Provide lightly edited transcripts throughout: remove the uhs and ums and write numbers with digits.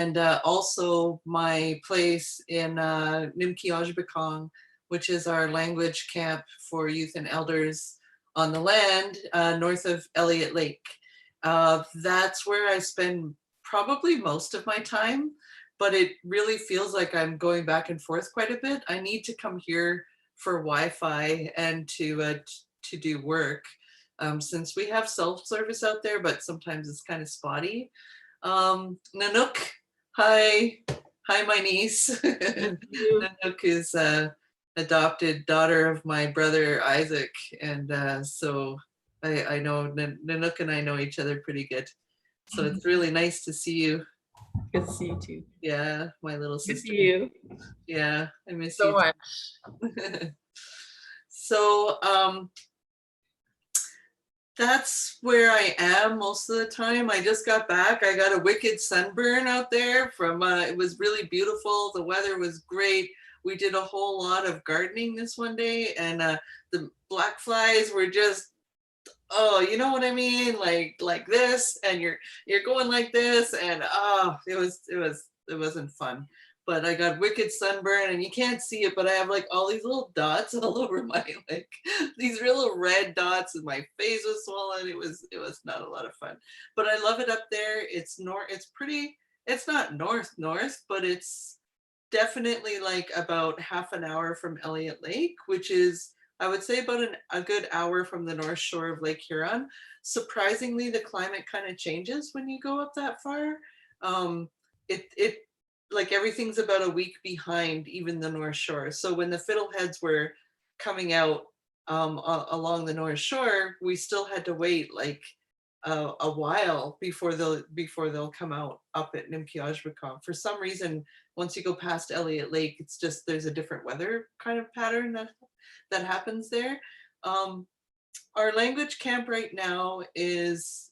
and also my place in Nimkiajbekong, which is our language camp for youth and elders on the land north of Elliott Lake. That's where I spend probably most of my time, but it really feels like I'm going back and forth quite a bit. I need to come here for Wi-Fi and to do work, since we have self-service out there, but sometimes it's kind of spotty. Nanook, hi, my niece. Nanook is adopted daughter of my brother Isaac, and so I know Nanook and I know each other pretty good. So it's really nice to see you. Good to see you too. Yeah, my little sister. Good to see you. Yeah, I miss so you much. So that's where I am most of the time. I just got back. I got a wicked sunburn out there from, it was really beautiful. The weather was great. We did a whole lot of gardening this one day, and the black flies were just, oh, you know what I mean? Like this, and you're going like this, and oh, it wasn't fun. But I got wicked sunburn, and you can't see it, but I have like all these little dots all over my, like these real red dots, and my face was swollen. It was not a lot of fun, but I love it up there. It's pretty, it's not north, but it's definitely like about half an hour from Elliott Lake, which is, I would say, about a good hour from the north shore of Lake Huron. Surprisingly, the climate kind of changes when you go up that far. It like everything's about a week behind even the north shore. So when the fiddleheads were coming out along the north shore, we still had to wait like a while before they'll come out up at Nimkiajbekong. For some reason, once you go past Elliott Lake, it's just, there's a different weather kind of pattern that happens there. Our language camp right now is,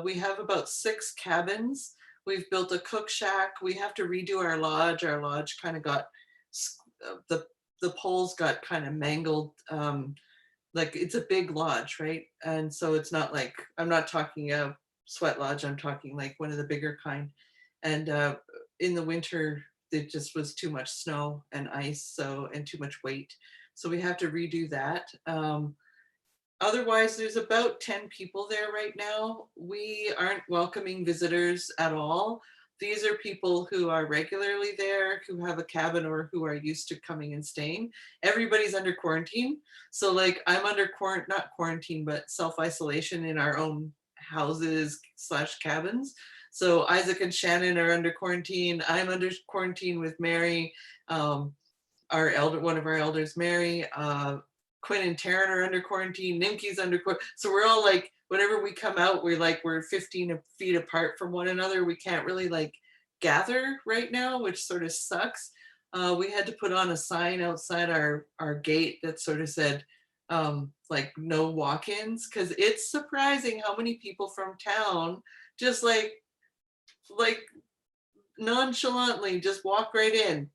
we have about 6 cabins. We've built a cook shack. We have to redo our lodge. Our lodge kind of got, the poles got kind of mangled. Like it's a big lodge, right? And so it's not like, I'm not talking a sweat lodge, I'm talking like one of the bigger kind. And in the winter, it just was too much snow and ice, and too much weight. So we have to redo that. Otherwise, there's about 10 people there right now. We aren't welcoming visitors at all. These are people who are regularly there, who have a cabin, or who are used to coming and staying. Everybody's under quarantine. So like I'm under not quarantine, but self-isolation in our own houses / cabins. So Isaac and Shannon are under quarantine. I'm under quarantine with Mary, one of our elders, Mary. Quinn and Taryn are under quarantine. Nimki's under quarantine. So we're all like, whenever we come out, we're 15 feet apart from one another. We can't really like gather right now, which sort of sucks. We had to put on a sign outside our gate that sort of said, like no walk-ins, because it's surprising how many people from town just like nonchalantly just walk right in,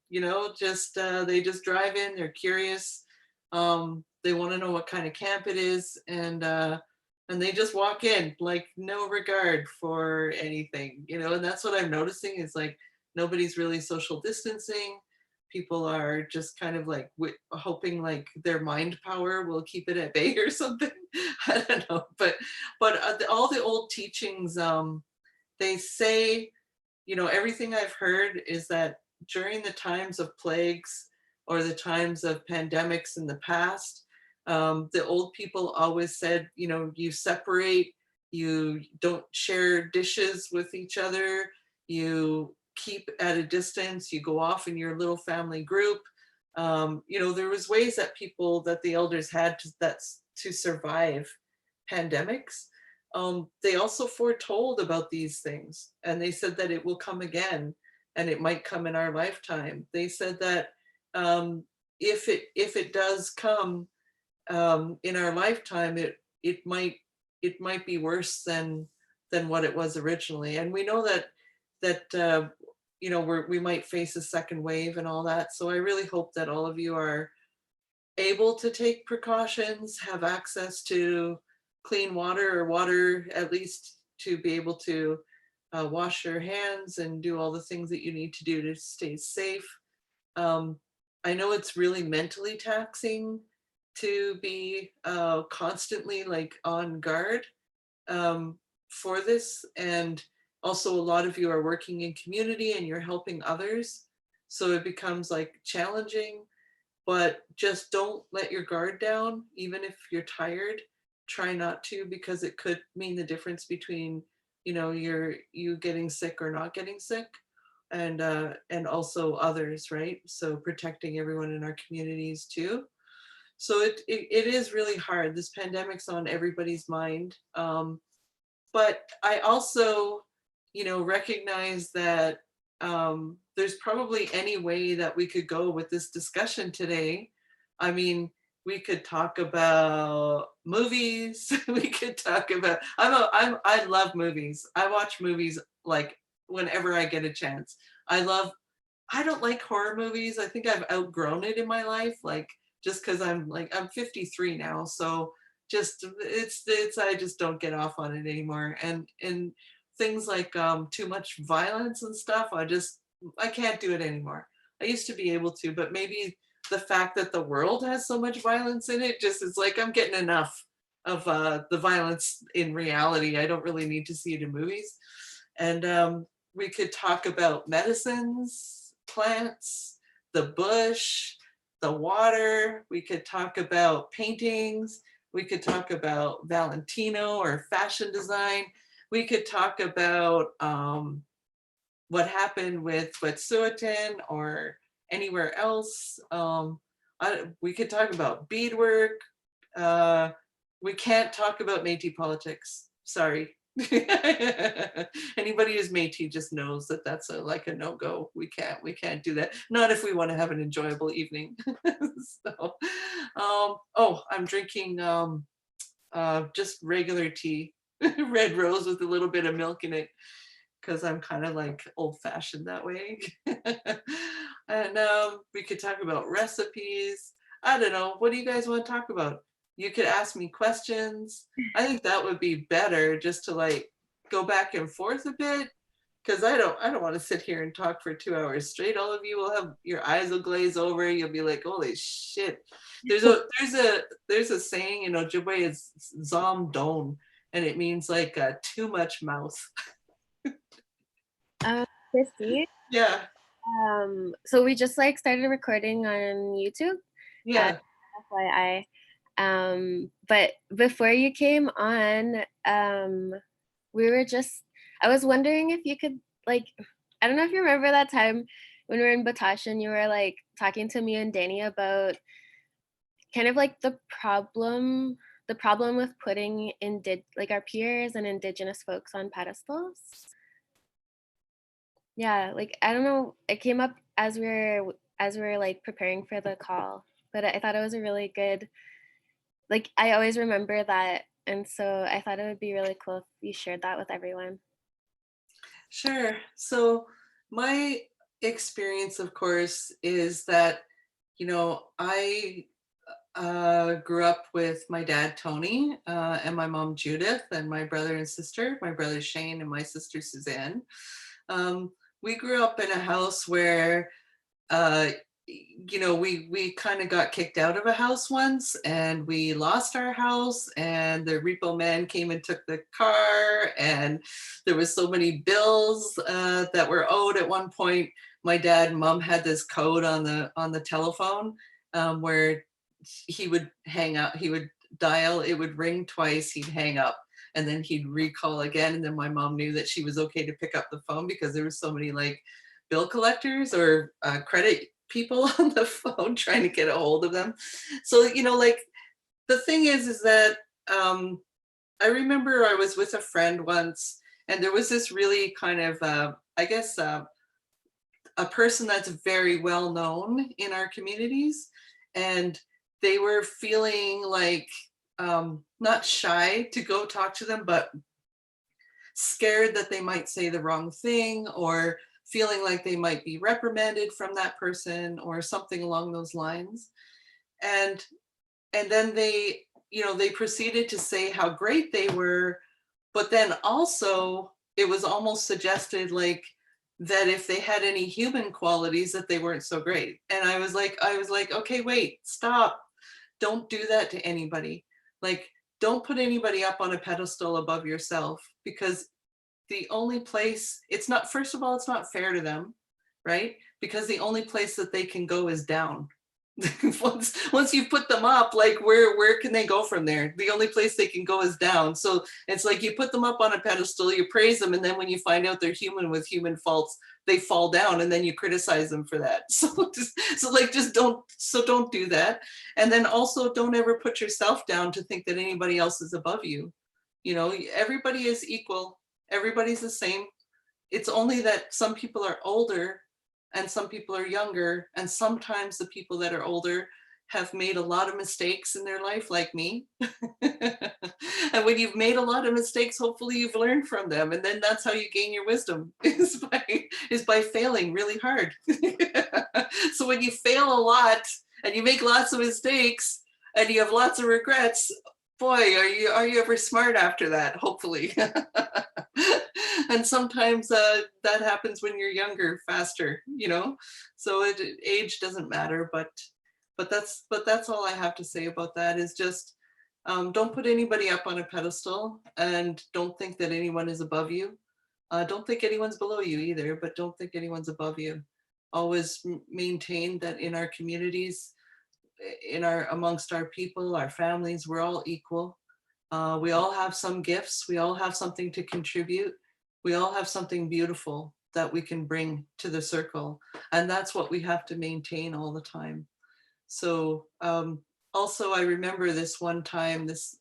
just they just drive in, they're curious. They want to know what kind of camp it is, and they just walk in, like no regard for anything, and that's what I'm noticing is like nobody's really social distancing. People are just kind of like hoping like their mind power will keep it at bay or something. I don't know, but all the old teachings, they say, everything I've heard is that during the times of plagues or the times of pandemics in the past, the old people always said, you separate, you don't share dishes with each other, you keep at a distance, you go off in your little family group. There was ways that the elders had to survive pandemics. They also foretold about these things, and they said that it will come again, and it might come in our lifetime. They said that if it does come in our lifetime, it might be worse than what it was originally. And we know that we might face a second wave and all that. So I really hope that all of you are able to take precautions, have access to clean water, or water at least to be able to wash your hands and do all the things that you need to do to stay safe. Um, I know it's really mentally taxing to be constantly like on guard for this. And also a lot of you are working in community and you're helping others. So it becomes like challenging, but just don't let your guard down. Even if you're tired, try not to, because it could mean the difference between, you getting sick or not getting sick. And also others, right? So protecting everyone in our communities too. So it is really hard. This pandemic's on everybody's mind. But I also, recognize that there's probably any way that we could go with this discussion today. I mean, we could talk about movies. We could talk about. I love movies. I watch movies like whenever I get a chance. I don't like horror movies. I think I've outgrown it in my life. Like just because I'm 53 now, so just it's I just don't get off on it anymore. And things like too much violence and stuff, I can't do it anymore. I used to be able to, but maybe the fact that the world has so much violence in it just is like I'm getting enough of the violence in reality. I don't really need to see it in movies. And we could talk about medicines, plants, the bush, the water. We could talk about paintings. We could talk about Valentino or fashion design. We could talk about what happened with Wet'suwet'en or anywhere else. We could talk about beadwork. Uh, we can't talk about Métis politics. Sorry. Anybody who's Métis just knows that that's like a no-go. We can't do that. Not if we want to have an enjoyable evening. So, oh, I'm drinking just regular tea, red rose with a little bit of milk in it, because I'm kind of like old-fashioned that way. And we could talk about recipes. I don't know. What do you guys want to talk about? You could ask me questions. I think that would be better, just to like go back and forth a bit, because I don't want to sit here and talk for 2 hours straight. All of you will have your eyes will glaze over. You'll be like, holy shit. There's a saying in Ojibwe, it's zom don, and it means like too much mouth. Christy, Yeah. so we just like started recording on YouTube. Yeah. FYI. But before you came on, we were just, I was wondering if you could like, I don't know if you remember that time when we were in Batosh and you were like talking to me and Danny about kind of like the problem with putting like our peers and Indigenous folks on pedestals. Yeah, like I don't know, it came up as we were like preparing for the call, but I thought it was a really good, like I always remember that, and so I thought it would be really cool if you shared that with everyone. Sure. So my experience, of course, is that, I grew up with my dad, Tony, and my mom, Judith, and my brother and sister, my brother, Shane, and my sister, Suzanne. Um, we grew up in a house where, uh, we kind of got kicked out of a house once, and we lost our house, and the repo man came and took the car, and there was so many bills that were owed at one point. My dad and mom had this code on the telephone, where he would hang up, he would dial, it would ring twice, he'd hang up, and then he'd recall again. And then my mom knew that she was okay to pick up the phone, because there were so many like bill collectors or credit people on the phone trying to get a hold of them. So, like the thing is that I remember I was with a friend once, and there was this really kind of, I guess, a person that's very well known in our communities, and they were feeling like not shy to go talk to them, but scared that they might say the wrong thing, or feeling like they might be reprimanded from that person or something along those lines. And then they proceeded to say how great they were, but then also it was almost suggested like that if they had any human qualities that they weren't so great. And I was like, okay, wait, stop. Don't do that to anybody. Like, don't put anybody up on a pedestal above yourself, because the only place, it's not, first of all, it's not fair to them, right? Because the only place that they can go is down. once you put them up, like where can they go from there? The only place they can go is down. So it's like you put them up on a pedestal, you praise them, and then when you find out they're human with human faults, they fall down, and then you criticize them for that. Don't do that. And then also don't ever put yourself down to think that anybody else is above you. You know, everybody is equal, everybody's the same. It's only that some people are older and some people are younger, and sometimes the people that are older have made a lot of mistakes in their life, like me. And when you've made a lot of mistakes, hopefully you've learned from them, and then that's how you gain your wisdom, is by failing really hard. So when you fail a lot and you make lots of mistakes and you have lots of regrets, boy, are you ever smart after that, hopefully. And sometimes that happens when you're younger, faster, you know. So age doesn't matter, but that's all I have to say about that. Is just don't put anybody up on a pedestal, and don't think that anyone is above you. Don't think anyone's below you either, but don't think anyone's above you. Always maintain that in our communities, amongst our people, our families, we're all equal. We all have some gifts. We all have something to contribute. We all have something beautiful that we can bring to the circle. And that's what we have to maintain all the time. So also, I remember this one time, this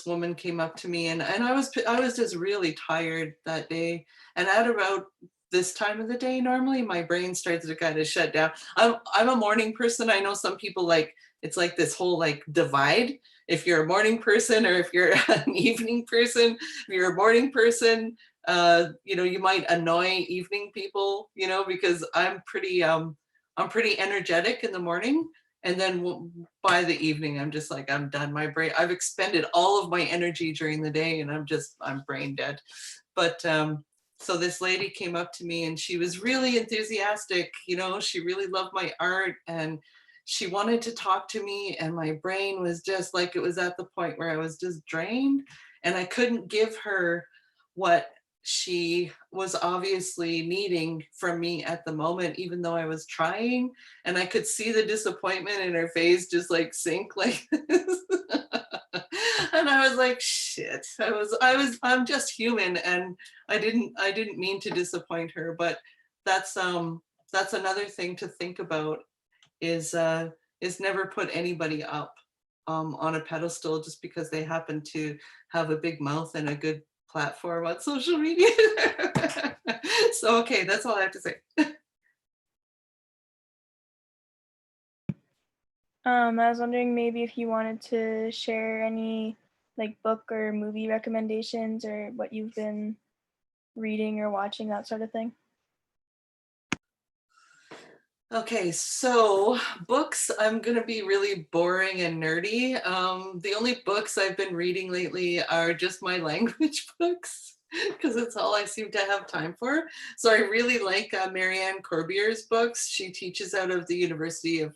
woman came up to me, and I was just really tired that day. And at about this time of the day, normally my brain starts to kind of shut down. I'm a morning person. I know some people, like, it's like this whole like divide. If you're a morning person or if you're an evening person, if you're a morning person, you know, you might annoy evening people, you know, because I'm pretty energetic in the morning. And then by the evening, I'm just like, I'm done. My brain, I've expended all of my energy during the day, and I'm brain dead. But so this lady came up to me, and she was really enthusiastic. You know, she really loved my art, and she wanted to talk to me. And my brain was just like, it was at the point where I was just drained, and I couldn't give her what she was obviously needing from me at the moment, even though I was trying. And I could see the disappointment in her face just like sink like this. And I was like, shit. I'm just human, and I didn't mean to disappoint her. But that's another thing to think about, is never put anybody up on a pedestal just because they happen to have a big mouth and a good platform on social media. So, okay, that's all I have to say. I was wondering maybe if you wanted to share any like book or movie recommendations, or what you've been reading or watching, that sort of thing. Okay, so books, I'm going to be really boring and nerdy. The only books I've been reading lately are just my language books, because it's all I seem to have time for. So I really like Marianne Corbier's books. She teaches out of the University of,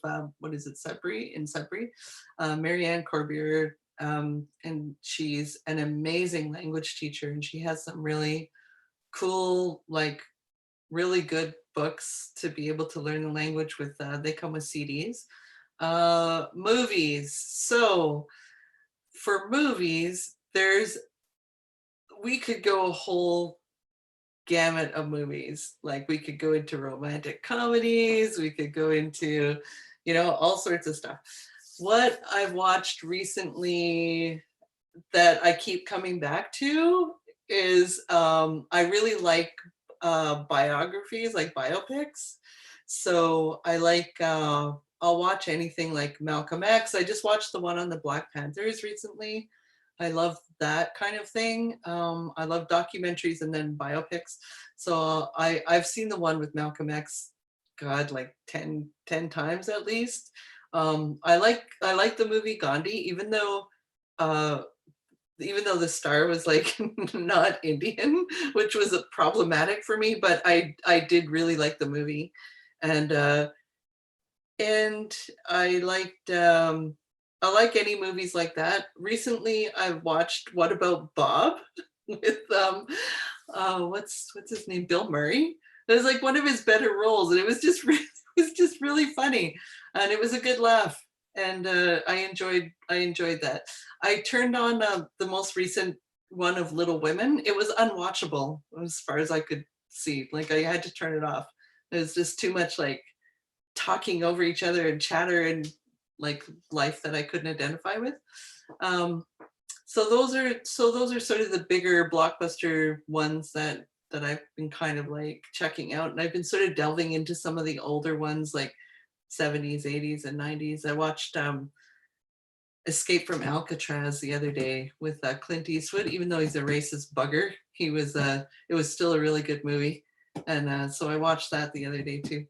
Sudbury, in Sudbury. Marianne Corbier, and she's an amazing language teacher, and she has some really cool, like really good books to be able to learn the language with. They come with CDs. Movies. So for movies, we could go a whole gamut of movies. Like, we could go into romantic comedies, we could go into, you know, all sorts of stuff. What I've watched recently that I keep coming back to is I really like biographies, like biopics. So I like, I'll watch anything like Malcolm X. I just watched the one on the Black Panthers recently. I love that kind of thing. I love documentaries and then biopics. So I've seen the one with Malcolm X, God, like 10 times at least. I like the movie Gandhi, even though even though the star was like not Indian, which was problematic for me, but I did really like the movie. And and I like any movies like that. Recently I've watched What About Bob with what's his name? Bill Murray. It was like one of his better roles, and it was just it was just really funny, and it was a good laugh. And I enjoyed that. I turned on the most recent one of Little Women. It was unwatchable as far as I could see. Like I had to turn it off. It was just too much like talking over each other and chatter and like life that I couldn't identify with. Um, so those are sort of the bigger blockbuster ones that I've been kind of like checking out, and I've been sort of delving into some of the older ones like 70s, 80s, and 90s. I watched Escape from Alcatraz the other day with Clint Eastwood. Even though he's a racist bugger, it was still a really good movie, and so I watched that the other day too.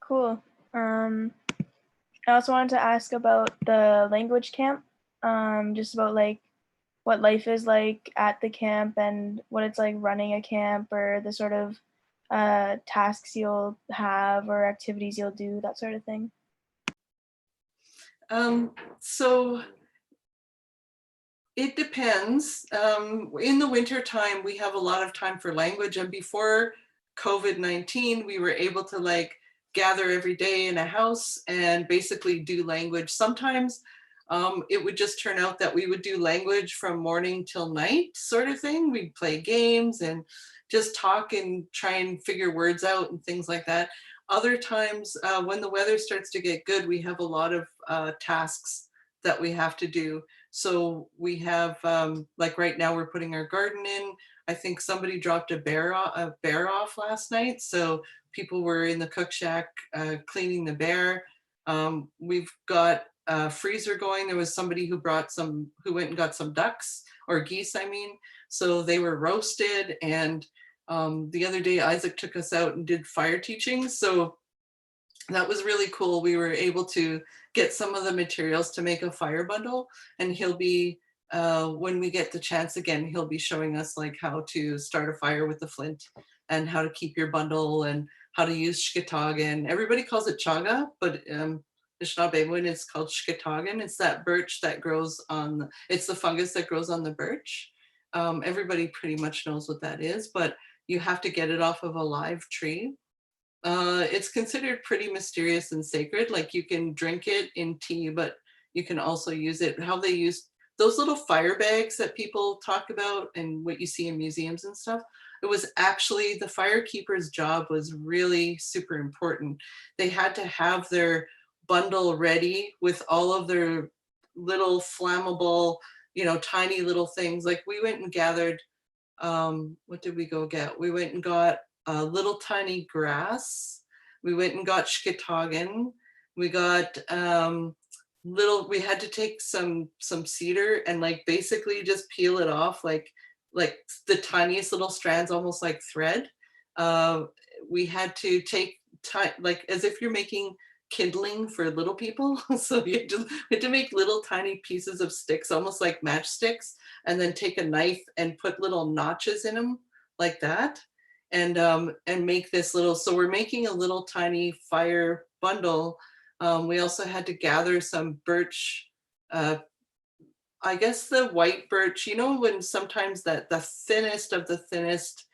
Cool. I also wanted to ask about the language camp, just about like what life is like at the camp and what it's like running a camp, or the sort of tasks you'll have or activities you'll do, that sort of thing. So it depends. In the winter time, we have a lot of time for language, and before COVID-19, we were able to like gather every day in a house and basically do language. Sometimes it would just turn out that we would do language from morning till night sort of thing. We'd play games and just talk and try and figure words out and things like that. Other times when the weather starts to get good, we have a lot of tasks that we have to do. So we have, like right now we're putting our garden in. I think somebody dropped a bear off last night. So people were in the cook shack cleaning the bear. We've got a freezer going. There was somebody who went and got some ducks, or geese, I mean. So they were roasted. And the other day, Isaac took us out and did fire teaching. So that was really cool. We were able to get some of the materials to make a fire bundle, and he'll be, when we get the chance again, he'll be showing us like how to start a fire with the flint and how to keep your bundle and how to use shketagan. Everybody calls it chaga, but Anishinaabe, it's called shketagan. It's that birch that grows on, it's the fungus that grows on the birch. Everybody pretty much knows what that is, but you have to get it off of a live tree. It's considered pretty mysterious and sacred. Like you can drink it in tea, but you can also use it. How they use those little fire bags that people talk about and what you see in museums and stuff. It was actually the firekeeper's job was really super important. They had to have their bundle ready with all of their little flammable, tiny little things. Like we went and gathered, what did we go get? We went and got little tiny grass. We went and got shketagan. We got we had to take some cedar and like basically just peel it off like the tiniest little strands, almost like thread. We had to take like as if you're making kindling for little people. So we had to make little tiny pieces of sticks, almost like matchsticks, and then take a knife and put little notches in them like that. And make this little, so we're making a little tiny fire bundle. We also had to gather some birch, I guess the white birch, when sometimes that the thinnest of the thinnest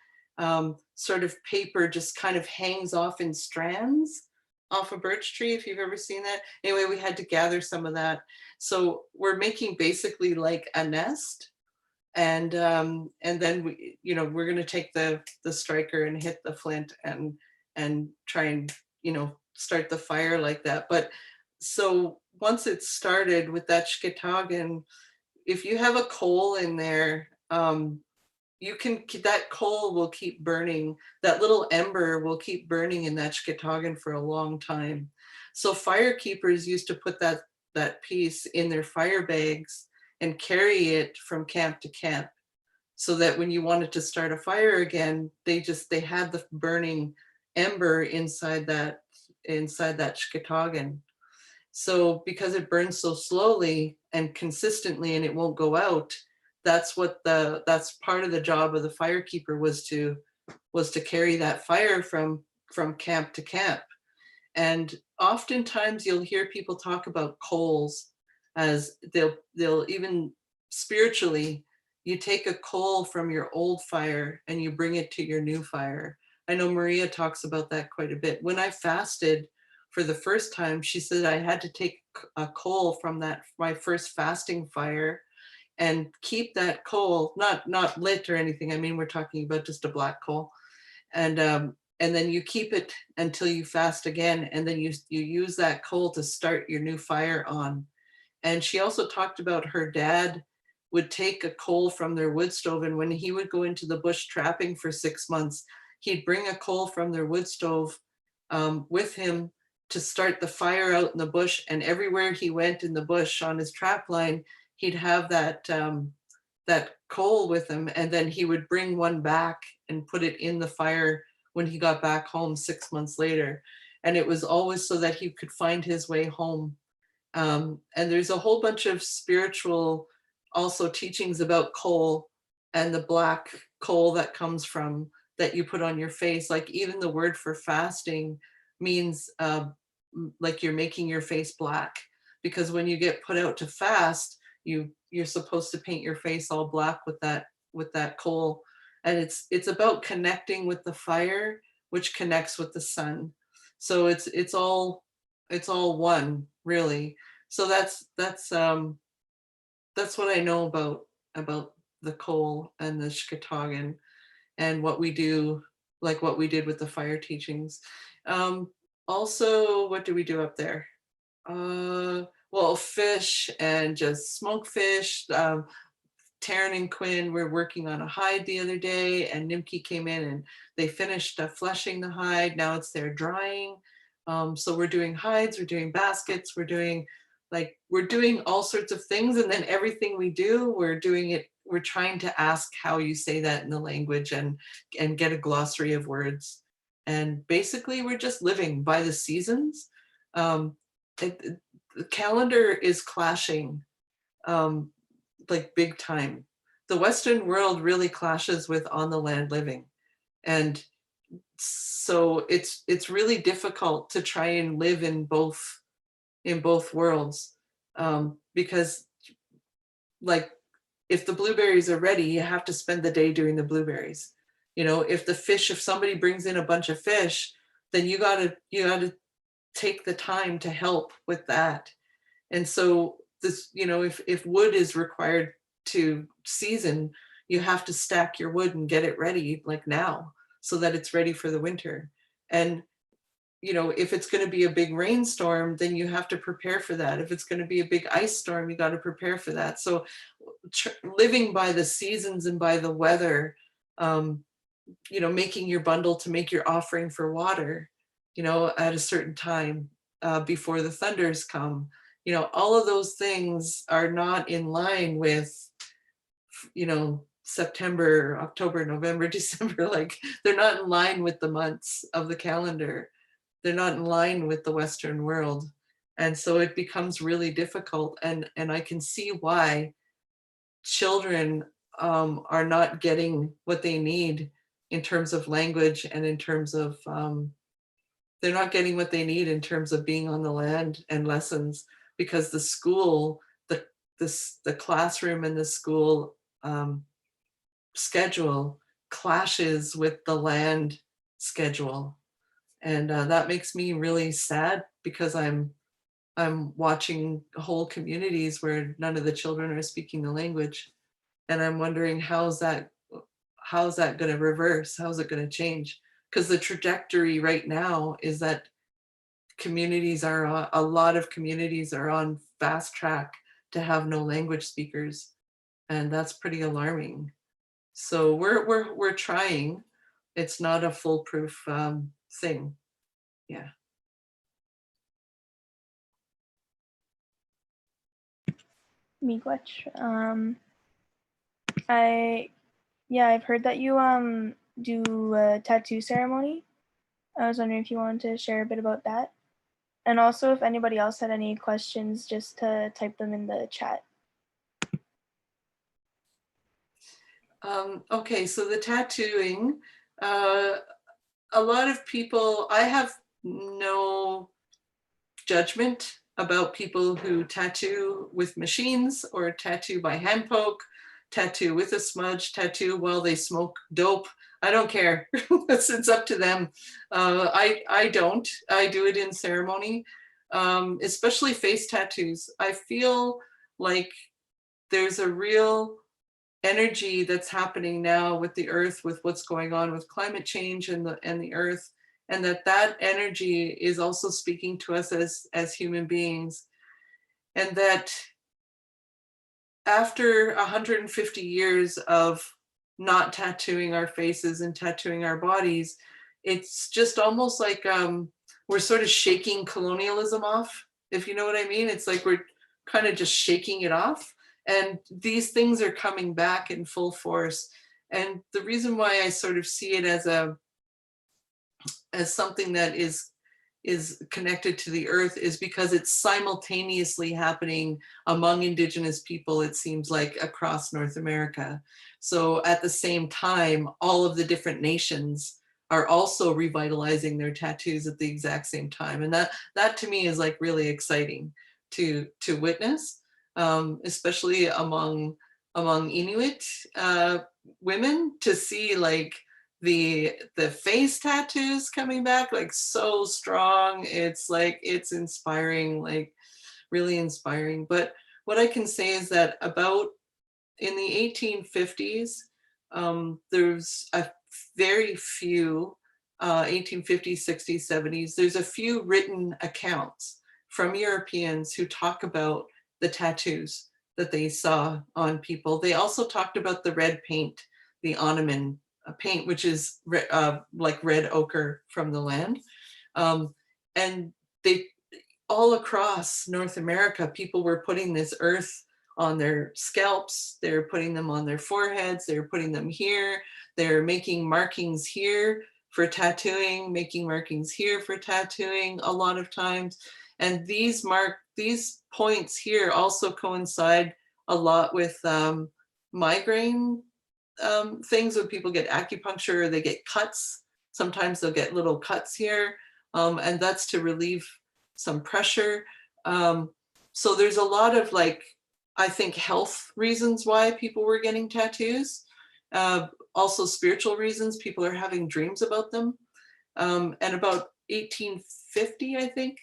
sort of paper just kind of hangs off in strands off a birch tree, if you've ever seen that. Anyway, we had to gather some of that. So we're making basically like a nest. And then we're going to take the striker and hit the flint and try and start the fire like that. But so once it's started with that shketagan, if you have a coal in there, that coal will keep burning. That little ember will keep burning in that shketagan for a long time. So fire keepers used to put that piece in their fire bags and carry it from camp to camp, so that when you wanted to start a fire again, they had the burning ember inside that shketagan. So because it burns so slowly and consistently and it won't go out, that's part of the job of the firekeeper was to carry that fire from camp to camp. And oftentimes you'll hear people talk about coals, as they'll even spiritually, you take a coal from your old fire and you bring it to your new fire. I know Maria talks about that quite a bit. When I fasted for the first time, she said I had to take a coal from my first fasting fire and keep that coal, not lit or anything. I mean, we're talking about just a black coal. And then you keep it until you fast again, and then you use that coal to start your new fire on. And she also talked about her dad would take a coal from their wood stove, and when he would go into the bush trapping for 6 months, he'd bring a coal from their wood stove with him to start the fire out in the bush. And everywhere he went in the bush on his trap line, he'd have that coal with him, and then he would bring one back and put it in the fire when he got back home 6 months later. And it was always so that he could find his way home. And there's a whole bunch of spiritual also teachings about coal and the black coal that comes from that you put on your face. Like even the word for fasting means like you're making your face black, because when you get put out to fast, you're supposed to paint your face all black with that coal. And it's about connecting with the fire, which connects with the sun. So it's all one, really. So that's what I know about the coal and the Shkatagan and what we do, like what we did with the fire teachings. Also, what do we do up there? Well, fish and just smoked fish. Taryn and Quinn were working on a hide the other day, and Nimki came in and they finished fleshing the hide. Now it's there drying. So we're doing hides, we're doing baskets, we're doing all sorts of things. And then everything we do, we're trying to ask how you say that in the language and get a glossary of words. And basically we're just living by the seasons. The calendar is clashing like big time. The Western world really clashes with on the land living. And so it's really difficult to try and live in both worlds, because like if the blueberries are ready, you have to spend the day doing the blueberries. If somebody brings in a bunch of fish, then you gotta take the time to help with that. And so this, if wood is required to season, you have to stack your wood and get it ready like now so that it's ready for the winter. And if it's going to be a big rainstorm, then you have to prepare for that. If it's going to be a big ice storm, you got to prepare for that. So living by the seasons and by the weather, making your bundle to make your offering for water, at a certain time before the thunders come. All of those things are not in line with, September, October, November, December. Like they're not in line with the months of the calendar. They're not in line with the Western world. And so it becomes really difficult. And I can see why children are not getting what they need in terms of language and in terms of, they're not getting what they need in terms of being on the land and lessons, because the school, the classroom and the school schedule clashes with the land schedule. And that makes me really sad, because I'm watching whole communities where none of the children are speaking the language. And I'm wondering how's that going to reverse? How's it going to change? Because the trajectory right now is that a lot of communities are on fast track to have no language speakers. And that's pretty alarming. So we're trying. It's not a foolproof thing. Yeah. Miigwech. I've heard that you do a tattoo ceremony. I was wondering if you wanted to share a bit about that. And also, if anybody else had any questions, just to type them in the chat. Okay, so the tattooing, a lot of people, I have no judgment about people who tattoo with machines or tattoo by hand poke, tattoo with a smudge, tattoo while they smoke dope. I don't care. It's up to them. I don't. I do it in ceremony, especially face tattoos. I feel like there's a real energy that's happening now with the earth, with what's going on with climate change and the earth, and that energy is also speaking to us as human beings, and that after 150 years of not tattooing our faces and tattooing our bodies, it's just almost like we're sort of shaking colonialism off, if you know what I mean. It's like we're kind of just shaking it off, and these things are coming back in full force. And the reason why I sort of see it as something that is connected to the earth is because it's simultaneously happening among Indigenous people, it seems like, across North America. So at the same time, all of the different nations are also revitalizing their tattoos at the exact same time. And that to me is like really exciting to witness, especially among Inuit women, to see like the face tattoos coming back like so strong. It's like, it's inspiring, like really inspiring. But what I can say is that about in the 1850s, there's a very few 1850s, 60s, 70s, there's a few written accounts from Europeans who talk about the tattoos that they saw on people. They also talked about the red paint, the Onaman paint, which is like red ochre from the land. And they, all across North America, people were putting this earth on their scalps, they're putting them on their foreheads, they're putting them here, they're making markings here for tattooing, making markings here for tattooing a lot of times. And these points here also coincide a lot with migraine things. When people get acupuncture, or they get cuts. Sometimes they'll get little cuts here, and that's to relieve some pressure. So there's a lot of, like, I think, health reasons why people were getting tattoos. Also spiritual reasons. People are having dreams about them. And about 1850, I think,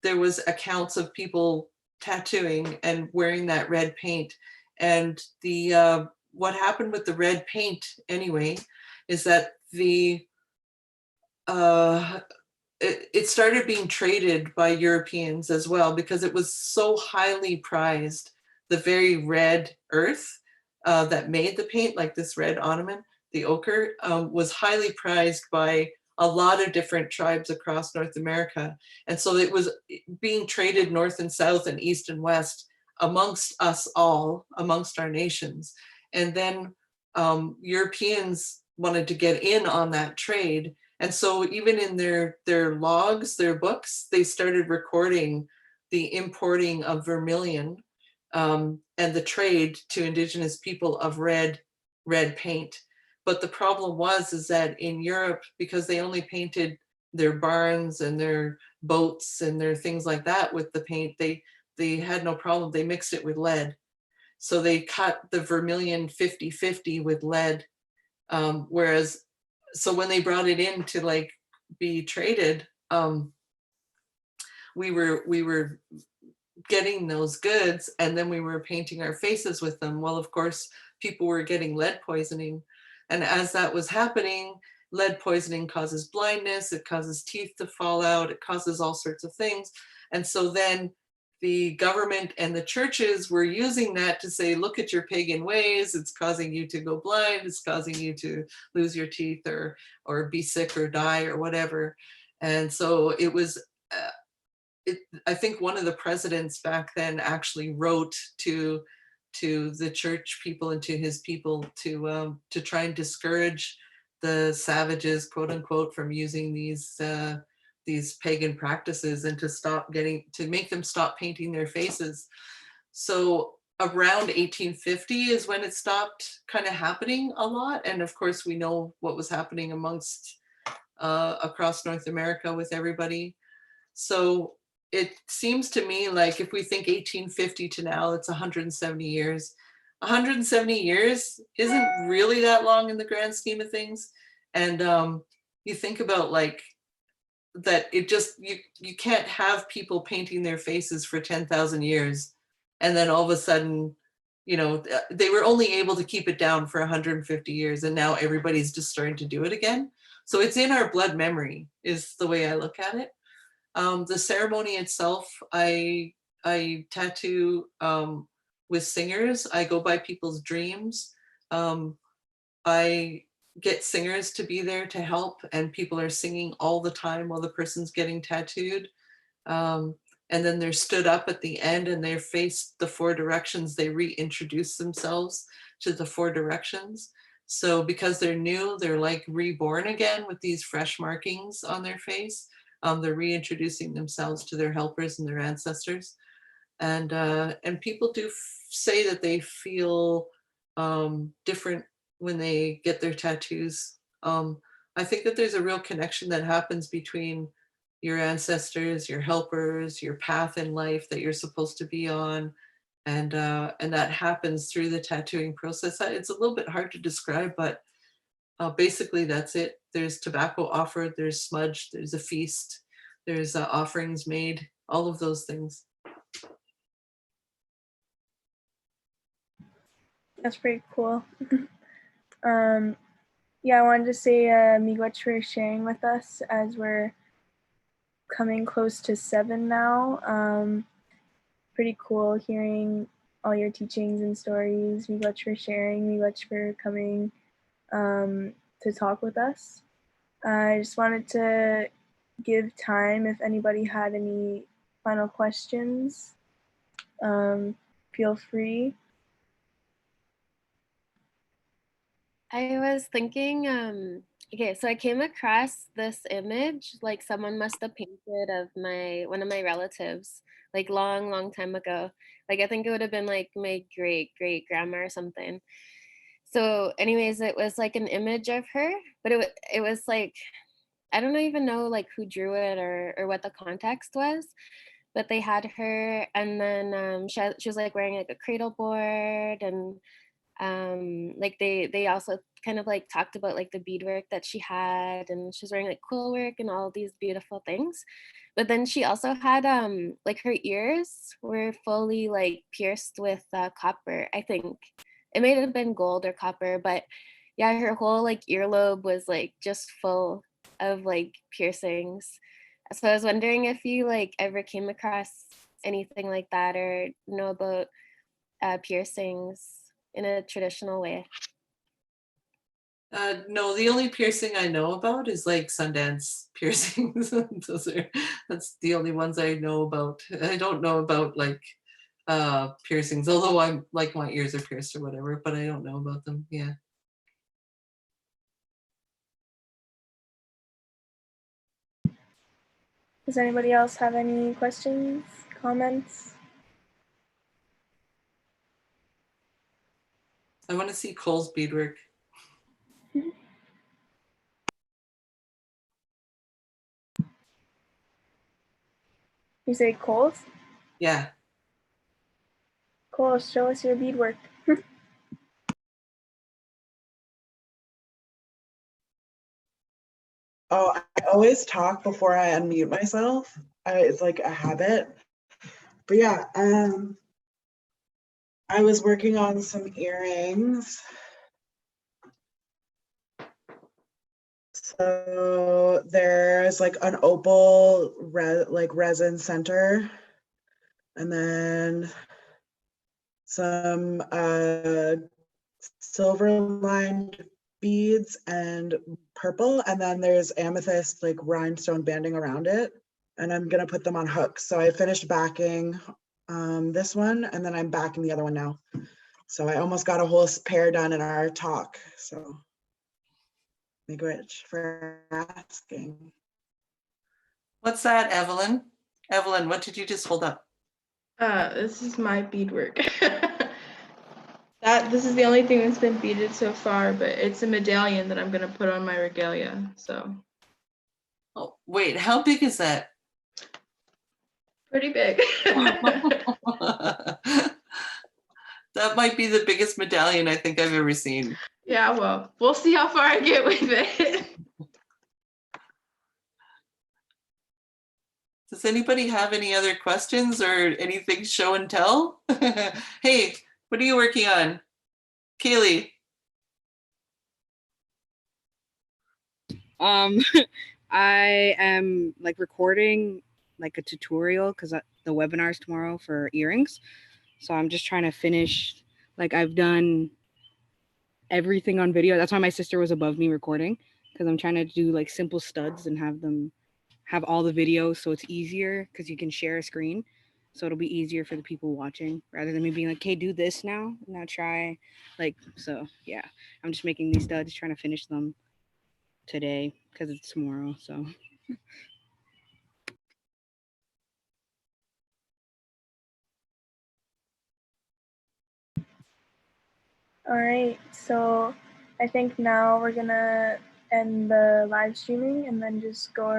there was accounts of people tattooing and wearing that red paint. And the what happened with the red paint anyway is that it started being traded by Europeans as well, because it was so highly prized. The very red earth that made the paint, like this red ornament, the ochre, was highly prized by a lot of different tribes across North America. And so it was being traded north and south and east and west amongst us all, amongst our nations. And then Europeans wanted to get in on that trade. And so even in their logs, their books, they started recording the importing of vermilion and the trade to Indigenous people of red paint. But the problem is that in Europe, because they only painted their barns and their boats and their things like that with the paint, they had no problem. They mixed it with lead. So they cut the vermilion 50-50 with lead. Whereas, so when they brought it in to like be traded, we were getting those goods, and then we were painting our faces with them. Well, of course, people were getting lead poisoning. And as that was happening, lead poisoning causes blindness, it causes teeth to fall out, it causes all sorts of things. And so then the government and the churches were using that to say, look at your pagan ways, it's causing you to go blind, it's causing you to lose your teeth or be sick or die or whatever. And so it was, I think one of the presidents back then actually wrote to the church people and to his people to try and discourage the savages, quote unquote, from using these these pagan practices and to make them stop painting their faces. So around 1850 is when it stopped kind of happening a lot. And of course, we know what was happening amongst across North America with everybody. So it seems to me like if we think 1850 to now, it's 170 years. 170 years isn't really that long in the grand scheme of things. And you think about like that, it just, you can't have people painting their faces for 10,000 years. And then all of a sudden, you know, they were only able to keep it down for 150 years. And now everybody's just starting to do it again. So it's in our blood memory is the way I look at it. The ceremony itself, I tattoo with singers. I go by people's dreams. I get singers to be there to help, and people are singing all the time while the person's getting tattooed. And then they're stood up at the end and they face the four directions. They reintroduce themselves to the four directions. So because they're new, they're like reborn again with these fresh markings on their face. They're reintroducing themselves to their helpers and their ancestors. And people do say that they feel different when they get their tattoos. I think that there's a real connection that happens between your ancestors, your helpers, your path in life that you're supposed to be on. And that happens through the tattooing process. It's a little bit hard to describe, but basically that's it. There's tobacco offered, there's smudge, there's a feast, there's offerings made, all of those things. That's pretty cool. Yeah, I wanted to say miigwech for sharing with us as we're coming close to 7 now. Pretty cool hearing all your teachings and stories. Miigwech for sharing, miigwech for coming to talk with us. I just wanted to give time if anybody had any final questions. Feel free. I was thinking, okay, so I came across this image, like someone must have painted of one of my relatives, like long time ago. Like I think it would have been like my great grandma or something. So anyways, it was like an image of her, but it was like, I don't even know like who drew it or what the context was, but they had her, and then she was like wearing like a cradle board, and like they also kind of like talked about like the beadwork that she had, and she was wearing like quill work and all these beautiful things. But then she also had like her ears were fully like pierced with copper. I think it may have been gold or copper, but yeah, her whole like earlobe was like just full of like piercings. So I was wondering if you like ever came across anything like that or know about piercings in a traditional way. No, the only piercing I know about is like Sundance piercings. That's the only ones I know about. I don't know about like piercings, although I'm like my ears are pierced or whatever, but I don't know about them. Yeah. Does anybody else have any questions, comments? I want to see Cole's beadwork. You say Cole's? Yeah. Cole, show us your beadwork. Oh, I always talk before I unmute myself. It's like a habit. But yeah, I was working on some earrings. So there's like an opal resin center, and then some silver lined beads and purple, and then there's amethyst like rhinestone banding around it, and I'm gonna put them on hooks. So I finished backing this one, and then I'm backing the other one now. So I almost got a whole pair done in our talk. So miigwech for asking. What's that, Evelyn? Evelyn, what did you just hold up? This is my beadwork. This is the only thing that's been beaded so far, but it's a medallion that I'm gonna put on my regalia. So Oh, wait, how big is that? pretty big. That might be the biggest medallion I think I've ever seen. Yeah, well, we'll see how far I get with it. Does anybody have any other questions or anything show and tell? Hey, what are you working on? Kaylee. I am like recording like a tutorial because the webinar is tomorrow for earrings. So I'm just trying to finish, like I've done everything on video. That's why my sister was above me recording, because I'm trying to do like simple studs and have them have all the videos so it's easier because you can share a screen. So it'll be easier for the people watching rather than me being like, okay, do this now try. Like, so yeah, I'm just making these studs, trying to finish them today because it's tomorrow. So All right, so I think now we're gonna end the live streaming and then just go